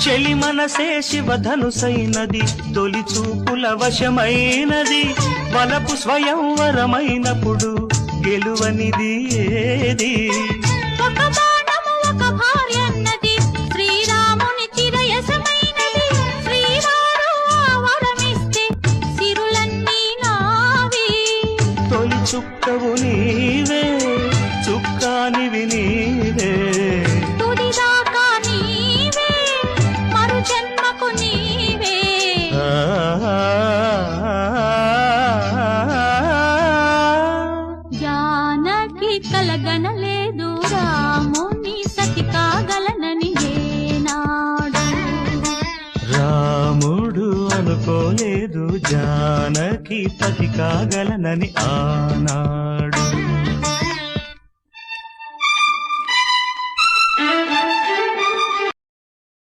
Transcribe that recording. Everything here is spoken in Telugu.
చెలి మనసే శివధనుసైనది, తొలి చూపుల వశమైనది, వలపు స్వయంవరమైనప్పుడు గెలువనిది ఏది? ఒక బాణము ఒక భార్యన్నది, శ్రీరాముని చిరయసమైనది, శ్రీవారు వరమిస్తే సిరులన్నీ నావి. తొలి చుక్కవు నీవే, చుక్కానివి నీవే, తుదిదాకా నీవే, మరు జన్మకు నీవే. జానకి కలగనలేదు రాముని సతి కాగలనని ఏనాడు, రాముడు అనుకోలేదు జానకి పతి కాగలనని ఆనాడు.